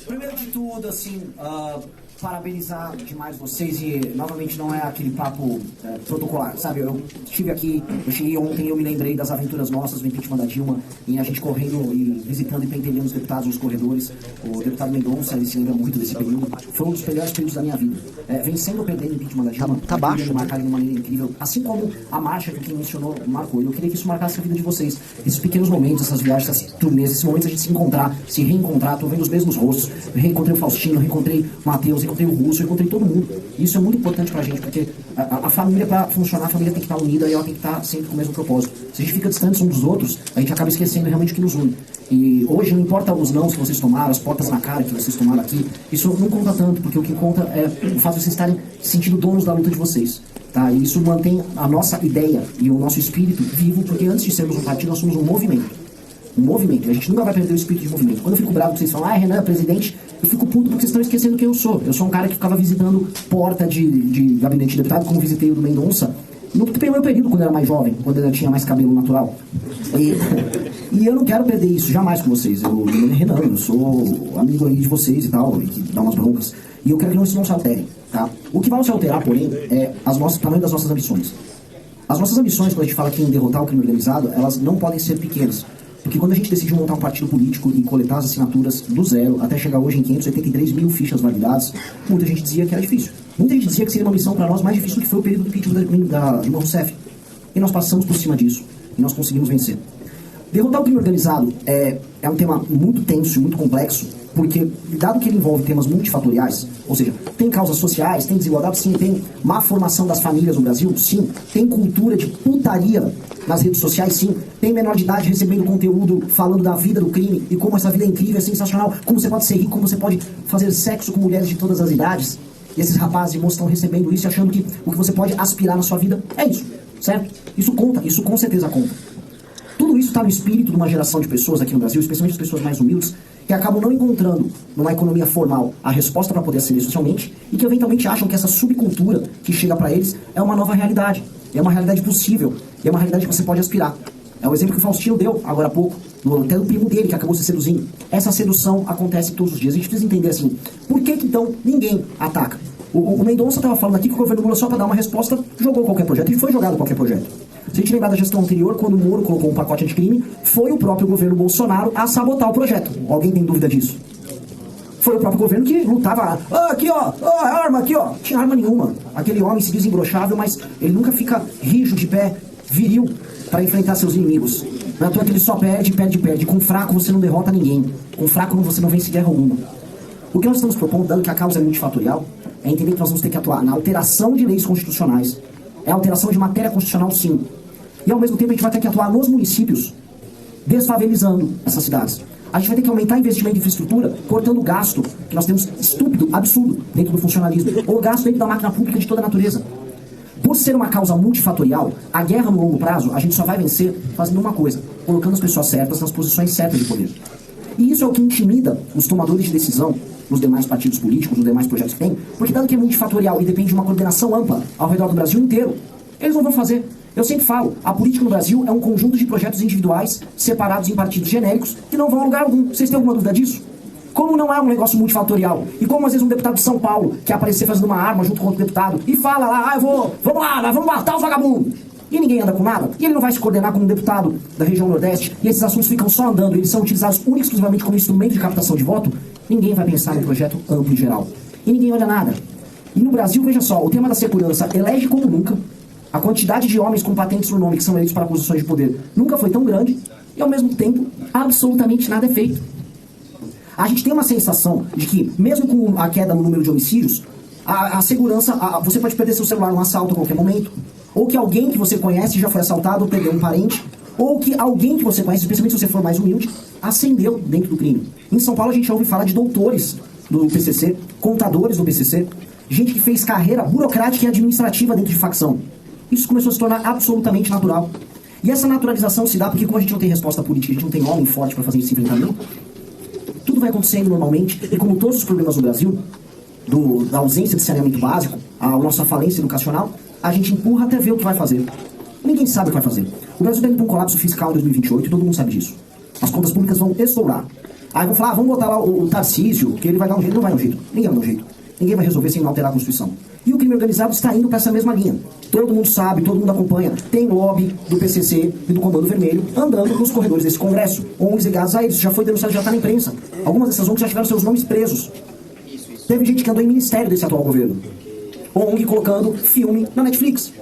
Primeiro de tudo, assim, parabenizar demais vocês e, novamente, não é aquele papo protocolar, sabe? Eu estive aqui, eu cheguei ontem e eu me lembrei das aventuras nossas do impeachment da Dilma, e a gente correndo e visitando e pentelhando os deputados nos corredores. O deputado Mendonça, ele se lembra muito desse período. Foi um dos melhores períodos da minha vida. Vencendo ou perdendo o impeachment da Dilma, tá baixo, marcar de uma maneira incrível. Assim como a marcha que quem mencionou marcou. Eu queria que isso marcasse a vida de vocês. Esses pequenos momentos, essas viagens, essas turnês, esses momentos a gente se encontrar, se reencontrar. Tô vendo os mesmos rostos. Eu reencontrei o Faustino, reencontrei o Matheus, reencontrei o Russo, reencontrei todo mundo. Isso é muito importante pra gente, porque a família, pra funcionar, a família tem que estar unida e ela tem que estar sempre com o mesmo propósito. Se a gente fica distante uns dos outros, a gente acaba esquecendo realmente o que nos une. E hoje não importa os nãos que vocês tomaram, as portas na cara que vocês tomaram aqui, isso não conta tanto, porque o que conta é o fato de vocês estarem se sentindo donos da luta de vocês. Tá? E isso mantém a nossa ideia e o nosso espírito vivo, porque antes de sermos um partido, nós somos um movimento. Um movimento. A gente nunca vai perder o espírito de movimento. Quando eu fico bravo que vocês falam, Renan, presidente, eu fico puto porque vocês estão esquecendo quem eu sou. Eu sou um cara que ficava visitando porta de gabinete de deputado, como visitei o do Mendonça, no meu período, quando eu era mais jovem, quando eu tinha mais cabelo natural. E eu não quero perder isso jamais com vocês. Meu nome é Renan, eu sou amigo aí de vocês e tal, e que dá umas broncas. E eu quero que isso não se altere, tá? O que vai se alterar, porém, é o tamanho das nossas ambições. As nossas ambições, quando a gente fala aqui em derrotar o crime organizado, elas não podem ser pequenas. Porque quando a gente decidiu montar um partido político e coletar as assinaturas do zero, até chegar hoje em 583 mil fichas validadas, muita gente dizia que era difícil. Muita gente dizia que seria uma missão para nós mais difícil do que foi o período do impeachment da Dilma Rousseff. E nós passamos por cima disso. E nós conseguimos vencer. Derrotar o crime organizado é um tema muito tenso e muito complexo, porque, dado que ele envolve temas multifatoriais, ou seja, tem causas sociais, tem desigualdade, sim, tem má formação das famílias no Brasil, sim, tem cultura de putaria nas redes sociais, sim, tem menor de idade recebendo conteúdo falando da vida do crime e como essa vida é incrível, é sensacional, como você pode ser rico, como você pode fazer sexo com mulheres de todas as idades. E esses rapazes e moças estão recebendo isso e achando que o que você pode aspirar na sua vida é isso, certo? Isso conta, isso com certeza conta. Tudo isso está no espírito de uma geração de pessoas aqui no Brasil, especialmente as pessoas mais humildes, que acabam não encontrando numa economia formal a resposta para poder ascender socialmente e que eventualmente acham que essa subcultura que chega para eles é uma nova realidade, é uma realidade possível, é uma realidade que você pode aspirar. É o exemplo que o Faustino deu agora há pouco, até do primo dele que acabou se seduzindo. Essa sedução acontece todos os dias. A gente precisa entender assim, por que então ninguém ataca? O Mendonça estava falando aqui que o governo Lula, só para dar uma resposta, jogou qualquer projeto, e foi jogado qualquer projeto. Se a gente lembrar da gestão anterior, quando o Moro colocou um pacote anticrime, foi o próprio governo Bolsonaro a sabotar o projeto. Alguém tem dúvida disso? Foi o próprio governo que lutava. Aqui ó, arma aqui ó. Não tinha arma nenhuma. Aquele homem se diz imbrochável, mas ele nunca fica rijo de pé, viril, para enfrentar seus inimigos. Não é à toa que ele só perde. Com fraco você não derrota ninguém. Com fraco você não vence guerra alguma. O que nós estamos propondo, dado que a causa é multifatorial, é entender que nós vamos ter que atuar na alteração de leis constitucionais. É a alteração de matéria constitucional, sim. E ao mesmo tempo a gente vai ter que atuar nos municípios, desfavelizando essas cidades. A gente vai ter que aumentar investimento em infraestrutura, cortando o gasto que nós temos estúpido, absurdo, dentro do funcionalismo, ou gasto dentro da máquina pública de toda a natureza. Por ser uma causa multifatorial, a guerra no longo prazo, a gente só vai vencer fazendo uma coisa, colocando as pessoas certas nas posições certas de poder. E isso é o que intimida os tomadores de decisão nos demais partidos políticos, nos demais projetos que tem, porque dado que é multifatorial e depende de uma coordenação ampla ao redor do Brasil inteiro, eles não vão fazer. Eu sempre falo, a política no Brasil é um conjunto de projetos individuais separados em partidos genéricos que não vão a lugar algum. Vocês têm alguma dúvida disso? Como não é um negócio multifatorial? E como às vezes um deputado de São Paulo quer aparecer fazendo uma arma junto com outro deputado e fala lá, vamos lá, nós vamos matar os vagabundos. E ninguém anda com nada, e ele não vai se coordenar como um deputado da região Nordeste, e esses assuntos ficam só andando, eles são utilizados única e exclusivamente como instrumento de captação de voto, ninguém vai pensar no projeto amplo e geral. E ninguém olha nada. E no Brasil, veja só, o tema da segurança elege como nunca, a quantidade de homens com patentes no nome que são eleitos para posições de poder nunca foi tão grande, e ao mesmo tempo, absolutamente nada é feito. A gente tem uma sensação de que, mesmo com a queda no número de homicídios, a segurança, você pode perder seu celular num assalto a qualquer momento, ou que alguém que você conhece já foi assaltado ou perdeu um parente, ou que alguém que você conhece, especialmente se você for mais humilde, ascendeu dentro do crime. Em São Paulo a gente ouve falar de doutores do PCC, contadores do PCC, gente que fez carreira burocrática e administrativa dentro de facção. Isso começou a se tornar absolutamente natural. E essa naturalização se dá porque, como a gente não tem resposta política, a gente não tem homem forte para fazer esse enfrentamento, tudo vai acontecendo normalmente, e como todos os problemas no Brasil, da ausência de saneamento básico, a nossa falência educacional, a gente empurra até ver o que vai fazer. Ninguém sabe o que vai fazer. O Brasil está indo para um colapso fiscal em 2028 e todo mundo sabe disso. As contas públicas vão estourar. Aí vão falar, vamos botar lá o Tarcísio, que ele vai dar um jeito. Não vai dar um jeito. Ninguém vai dar um jeito. Ninguém vai resolver sem alterar a Constituição. E o crime organizado está indo para essa mesma linha. Todo mundo sabe, todo mundo acompanha. Tem lobby do PCC e do Comando Vermelho andando nos corredores desse Congresso. ONGs ligadas a eles. Já foi denunciado, já está na imprensa. Algumas dessas ONGs já tiveram seus nomes presos. Teve gente que andou em ministério desse atual governo. ONG colocando filme na Netflix.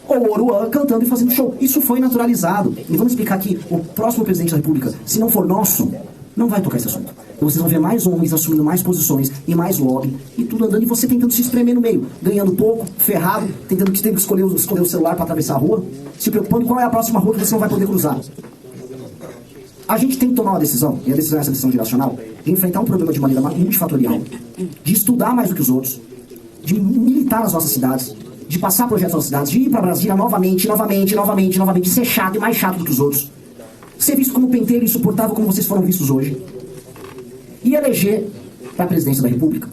Ou Oruan cantando e fazendo show. Isso foi naturalizado. E vamos explicar aqui, o próximo presidente da República, se não for nosso, não vai tocar esse assunto. Então vocês vão ver mais homens assumindo mais posições e mais lobby, e tudo andando, e você tentando se espremer no meio, ganhando pouco, ferrado, tendo que escolher o celular para atravessar a rua, se preocupando qual é a próxima rua que você não vai poder cruzar. A gente tem que tomar uma decisão, e a decisão é essa decisão geracional, de enfrentar um problema de maneira multifatorial, de estudar mais do que os outros, de militar nas nossas cidades, de passar projetos nas cidades, de ir para Brasília novamente, de ser chato e mais chato do que os outros, ser visto como penteiro e insuportável como vocês foram vistos hoje, e eleger para a presidência da República,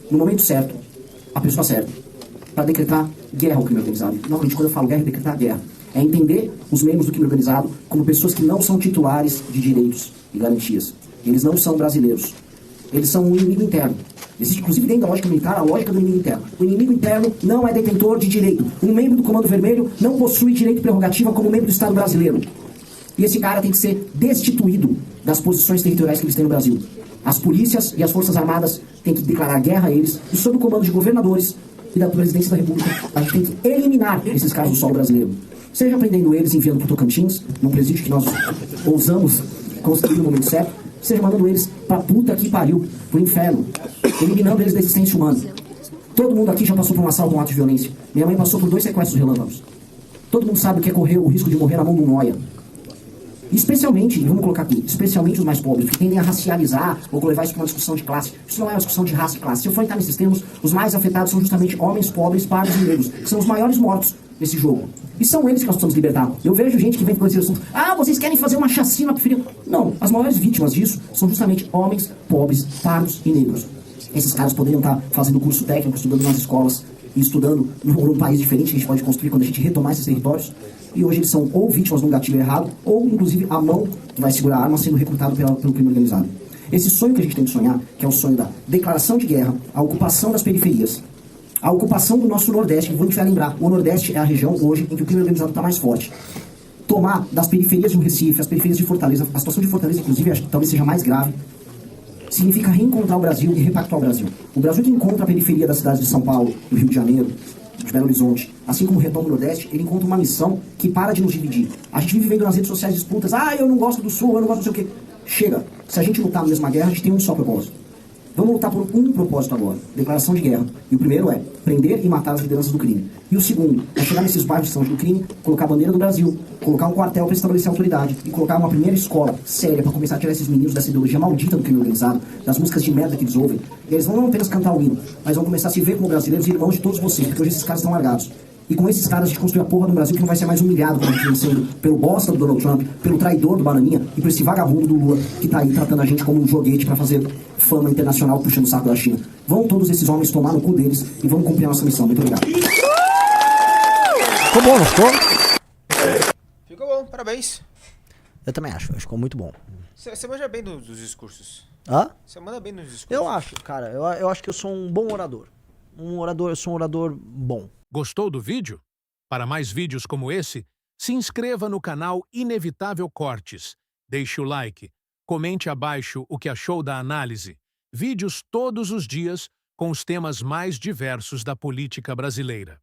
no momento certo, a pessoa certa, para decretar guerra ao crime organizado. Novamente, quando eu falo guerra, é decretar guerra. É entender os membros do crime organizado como pessoas que não são titulares de direitos e garantias. Eles não são brasileiros. Eles são um inimigo interno. Existe, inclusive, dentro da lógica militar, a lógica do inimigo interno. O inimigo interno não é detentor de direito. Um membro do Comando Vermelho não possui direito e prerrogativa como membro do Estado brasileiro. E esse cara tem que ser destituído das posições territoriais que eles têm no Brasil. As polícias e as forças armadas têm que declarar guerra a eles, e sob o comando de governadores e da presidência da República, a gente tem que eliminar esses casos do solo brasileiro. Seja prendendo eles, enviando para o Tocantins, num presídio que nós ousamos construir no momento certo, seja mandando eles pra puta que pariu, pro inferno, eliminando eles da existência humana. Todo mundo aqui já passou por um assalto, um ato de violência. Minha mãe passou por 2 sequestros relâmpagos. Todo mundo sabe o que é correr o risco de morrer na mão de um noia. Especialmente, vamos colocar aqui, especialmente os mais pobres, que tendem a racializar ou levar isso para uma discussão de classe. Isso não é uma discussão de raça e classe. Se eu for entrar nesses termos, os mais afetados são justamente homens pobres, pardos e negros, que são os maiores mortos nesse jogo. E são eles que nós precisamos libertar. Eu vejo gente que vem com esse assunto, vocês querem fazer uma chacina preferida. Não, as maiores vítimas disso são justamente homens pobres, pardos e negros. Esses caras poderiam estar fazendo curso técnico, estudando nas escolas e estudando num país diferente que a gente pode construir quando a gente retomar esses territórios. E hoje eles são ou vítimas de um gatilho errado, ou inclusive a mão que vai segurar a arma sendo recrutado pelo crime organizado. Esse sonho que a gente tem que sonhar, que é o sonho da declaração de guerra, a ocupação das periferias, a ocupação do nosso Nordeste, que a gente vai lembrar, o Nordeste é a região hoje em que o crime organizado está mais forte. Tomar das periferias do Recife, as periferias de Fortaleza, a situação de Fortaleza, inclusive, acho que talvez seja mais grave, significa reencontrar o Brasil e repactuar o Brasil. O Brasil que encontra a periferia das cidades de São Paulo, do Rio de Janeiro, de Belo Horizonte, assim como retoma o Nordeste, ele encontra uma missão que para de nos dividir. A gente vive vendo nas redes sociais disputas, eu não gosto do Sul, eu não gosto do sei o quê. Chega, se a gente lutar na mesma guerra, a gente tem um só propósito. Vamos lutar por um propósito agora, declaração de guerra. E o primeiro é prender e matar as lideranças do crime. E o segundo é chegar nesses bairros que são do crime, colocar a bandeira do Brasil, colocar um quartel para estabelecer a autoridade e colocar uma primeira escola séria para começar a tirar esses meninos dessa ideologia maldita do crime organizado, das músicas de merda que eles ouvem. E eles vão não apenas cantar o hino, mas vão começar a se ver como brasileiros e irmãos de todos vocês, porque hoje esses caras estão largados. E com esses caras a gente construiu a porra do Brasil que não vai ser mais humilhado como a gente vem sendo pelo bosta do Donald Trump, pelo traidor do Bananinha e por esse vagabundo do Lula que tá aí tratando a gente como um joguete para fazer fama internacional puxando o saco da China. Vão todos esses homens tomar no cu deles e vamos cumprir a nossa missão. Muito obrigado. Ficou bom, não ficou? Ficou bom, parabéns. Eu também acho, ficou muito bom. Você manja bem dos discursos. Hã? Você manda bem nos discursos. Eu acho, cara, eu acho que eu sou um bom orador. Eu sou um orador bom. Gostou do vídeo? Para mais vídeos como esse, se inscreva no canal Inevitável Cortes, deixe o like, comente abaixo o que achou da análise. Vídeos todos os dias com os temas mais diversos da política brasileira.